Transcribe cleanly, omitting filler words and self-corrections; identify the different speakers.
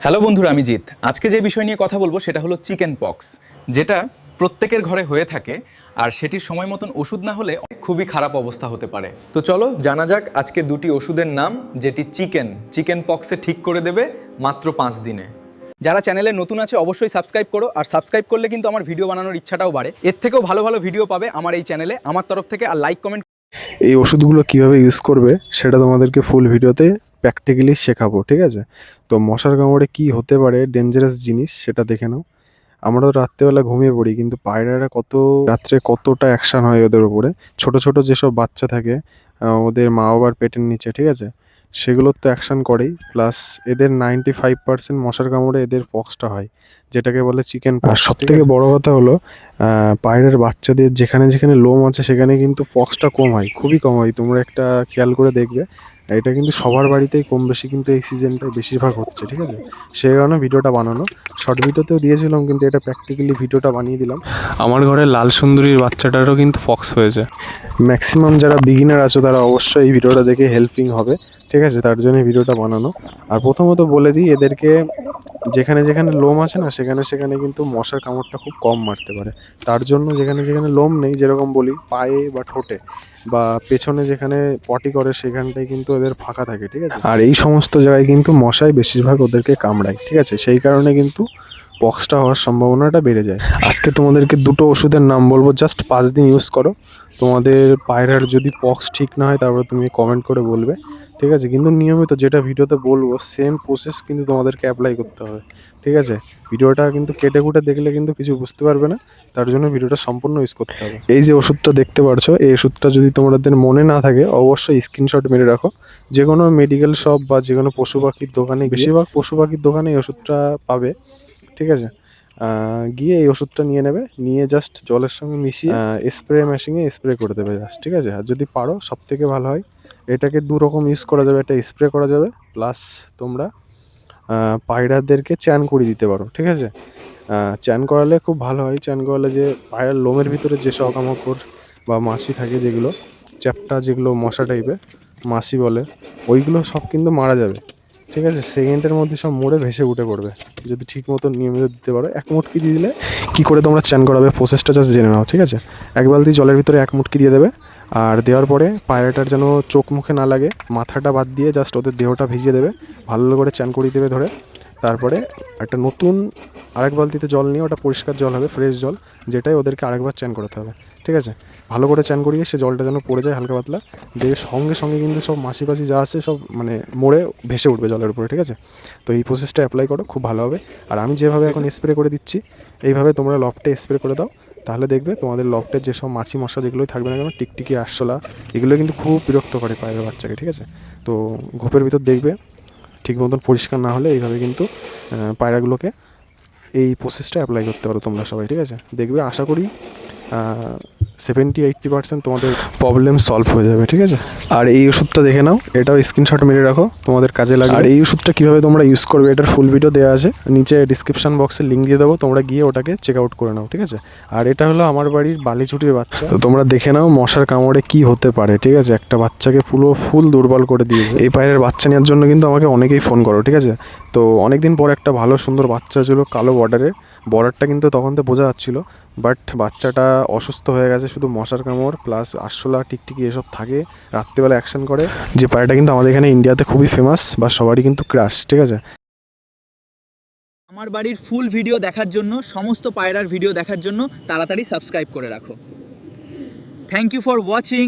Speaker 1: Hello বন্ধুরা, আমি জিৎ। আজকে যে বিষয় নিয়ে কথা বলবো সেটা হলো চিকেন পক্স, যেটা প্রত্যেকের ঘরে হয়ে থাকে আর সেটির সময় মতন ওষুধ না হলে খুবই খারাপ অবস্থা হতে পারে। তো চলো জানা যাক আজকে দুটি ওষুধের নাম, যেটি চিকেন পক্সে ঠিক করে দেবে মাত্র 5 দিনে। যারা চ্যানেলে নতুন আছে অবশ্যই সাবস্ক্রাইব করো, আর সাবস্ক্রাইব করলে কিন্তু আমার ভিডিও বানানোর ইচ্ছাটাও বাড়ে। এর থেকেও ভালো ভালো ভিডিও পাবে আমার এই চ্যানেলে আমার তরফ থেকে। আর লাইক কমেন্ট।
Speaker 2: এই ওষুধগুলো কিভাবে ইউজ করবে সেটা তোমাদেরকে ফুল ভিডিওতে প্র্যাকটিক্যালি শেখাবো, ঠিক আছে? তো মশার কামড়ে কি হতে পারে ডেঞ্জারাস জিনিস সেটা দেখে নাও। আমরা তো রাত্রেবেলা ঘুমিয়ে পড়ি, কিন্তু পায়রারা রাত্রে কতটা অ্যাকশন হয় ওদের উপরে। ছোট ছোট যেসব বাচ্চা থাকে ওদের মা বাবার পেটের নিচে, ঠিক আছে, সেগুলোর তো অ্যাকশন করেই, প্লাস এদের 95% মশার কামড়ে এদের পক্সটা হয়, যেটাকে বলে চিকেন পক্স। আর সব থেকে বড় কথা হলো পায়রার বাচ্চাদের যেখানে যেখানে লোম আছে সেখানে কিন্তু পক্সটা কম হয়, খুবই কম হয়। তোমরা একটা খেয়াল করে দেখবে, এটা কিন্তু সবার বাড়িতেই কম বেশি কিন্তু এই সিজনটায় বেশিরভাগ হচ্ছে, ঠিক আছে? সেই কারণে ভিডিওটা বানানো। শর্ট ভিডিওতেও দিয়েছিলাম, কিন্তু এটা প্র্যাকটিক্যালি ভিডিওটা বানিয়ে দিলাম। আমার ঘরে লাল সুন্দরীর বাচ্চাটারও কিন্তু ফক্স হয়েছে। ম্যাক্সিমাম যারা বিগিনার আছো তারা অবশ্যই এই ভিডিওটা দেখে হেল্পিং হবে, ঠিক আছে? তার জন্য ভিডিওটা বানানো। আর প্রথমত বলে দিই, এদেরকে যেখানে যেখানে লোম আছে না সেখানে সেখানে কিন্তু মশার কামড়টা খুব কম মারতে পারে। তার জন্য যেখানে যেখানে লোম নেই, যেরকম বলি পায়ে বা ঠোঁটে বা পেছনে যেখানে পটি করে সেখানটায় কিন্তু এদের ফাঁকা থাকে, ঠিক আছে? আর এই সমস্ত জায়গায় কিন্তু মশাই বেশিরভাগ ওদেরকে কামড়ায়, ঠিক আছে? সেই কারণে কিন্তু পক্সটা হওয়ার সম্ভাবনাটা বেড়ে যায়। আজকে তোমাদেরকে দুটো ওষুধের নাম বলবো, জাস্ট 5 দিন ইউজ করো। তোমাদের পায়রার যদি পক্স ঠিক না হয় তারপর তুমি কমেন্ট করে বলবে, ঠিক আছে? কিন্তু নিয়মিত যেটা ভিডিওতে বলবো সেম প্রসেস কিন্তু তোমাদেরকে অ্যাপ্লাই করতে হবে, ঠিক আছে? ভিডিওটা কিন্তু কেটে কুটে দেখলে কিন্তু কিছু বুঝতে পারবে না, তার জন্য ভিডিওটা সম্পূর্ণ ইউজ করতে হবে। এই যে ওষুধটা দেখতে পারছো, এই ওষুধটা যদি তোমাদের মনে না থাকে অবশ্যই স্ক্রিনশট মেরে রাখো। যে কোনো মেডিকেল শপ বা যে কোনো পশু পাখির দোকানে, বেশিরভাগ পশু পাখির দোকানে এই ওষুধটা পাবে, ঠিক আছে? গিয়ে এই ওষুধটা নিয়ে নেবে, নিয়ে জাস্ট জলের সঙ্গে মিশিয়ে স্প্রে মেশিনে স্প্রে করে দেবে জাস্ট, ঠিক আছে? আর যদি পারো সব থেকে ভালো হয়, এটাকে দু রকম ইউজ করা যাবে, একটা স্প্রে করা যাবে, প্লাস তোমরা পায়রাদেরকে চ্যান করিয়ে দিতে পারো, ঠিক আছে? চ্যান করালে খুব ভালো হয়। চ্যান করালে যে পায়রার লোমের ভিতরে যে পোকামাকড় বা মাছি থাকে, যেগুলো চ্যাপ্টা, যেগুলো মশা টাইপের মাছি বলে, ওইগুলো সব কিন্তু মারা যাবে, ঠিক আছে? সেকেন্ডের মধ্যে সব মরে ভেসে উঠে পড়বে যদি ঠিক মতো নিয়মিত দিতে পারো। এক মুটকি দিয়ে দিলে কী করে তোমরা চ্যান করাবে প্রসেসটা জাস্ট জেনে নাও, ঠিক আছে? এক বালতি জলের ভিতরে এক মুটকি দিয়ে দেবে, আর দেওয়ার পরে পায়রাটার যেন চোখ মুখে না লাগে, মাথাটা বাদ দিয়ে জাস্ট ওদের দেহটা ভিজিয়ে দেবে, ভালো করে চ্যান করিয়ে দেবে ধরে। তারপরে একটা নতুন আরেক বালতিতে জল নিয়ে, ওটা পরিষ্কার জল হবে, ফ্রেশ জল, যেটাই ওদেরকে আরেকবার চ্যান করাতে হবে, ঠিক আছে? ভালো করে চ্যান করিয়ে সে জলটা যেন পড়ে যায় হালকা পাতলা, দিয়ে সঙ্গে সঙ্গে কিন্তু সব মাছি পাছি যা আছে সব মানে মরে ভেসে উঠবে জলের উপরে, ঠিক আছে? তো এই প্রসেসটা অ্যাপ্লাই করো, খুব ভালো হবে। আর আমি যেভাবে এখন স্প্রে করে দিচ্ছি, এইভাবে তোমরা লফটে স্প্রে করে দাও, তাহলে দেখবে তোমাদের লফটের যেসব মাছি মশা যেগুলোই থাকবে না কেন, টিকটিকি, আরশোলা, এগুলো কিন্তু খুব বিরক্ত করে পায়রা বাচ্চাকে, ঠিক আছে? তো ঘোপের ভিতর দেখবে ঠিক মতন পরিষ্কার না হলে এইভাবে কিন্তু পায়রাগুলোকে এই প্রসেসটা অ্যাপ্লাই করতে পারো তোমরা সবাই, ঠিক আছে? দেখবে আশা করি 70-80% তোমাদের প্রবলেম সলভ হয়ে যাবে, ঠিক আছে? আর এই ওষুধটা দেখে নাও, এটাও স্ক্রিনশট মেরে রাখো, তোমাদের কাজে লাগবে। আর এই ওষুধটা কীভাবে তোমরা ইউজ করবে এটার ফুল ভিডিও দেওয়া আছে, নিচে ডিসক্রিপশন বক্সে লিঙ্ক দিয়ে দেবো, তোমরা গিয়ে ওটাকে চেক আউট করে নাও, ঠিক আছে? আর এটা হলো আমার বাড়ির বালিচুটির বাচ্চা, তো তোমরা দেখে নাও মশার কামড়ে কি হতে পারে, ঠিক আছে? একটা বাচ্চাকে ফুল দুর্বল করে দিয়েছে। এই পায়রার বাচ্চা নেওয়ার জন্য কিন্তু আমাকে অনেকেই ফোন করো, ঠিক আছে? তো অনেকদিন পর একটা ভালো সুন্দর বাচ্চা ছিল, কালো বর্ডারটা কিন্তু তখন তো বোঝা যাচ্ছিলো, বাট বাচ্চাটা অসুস্থ হয়ে গেছে, শুধু মশার কামড় প্লাস আরশোলা টিকটিকি এসব থাকে, রাত্রিবেলা অ্যাকশন করে। যে পায়রাটা কিন্তু আমাদের এখানে ইন্ডিয়াতে খুবই ফেমাস বা সবারই কিন্তু ক্রাশ, ঠিক আছে?
Speaker 1: আমার বাড়ির ফুল ভিডিও দেখার জন্য, সমস্ত পায়রার ভিডিও দেখার জন্য তাড়াতাড়ি সাবস্ক্রাইব করে রাখো। Thank you for watching.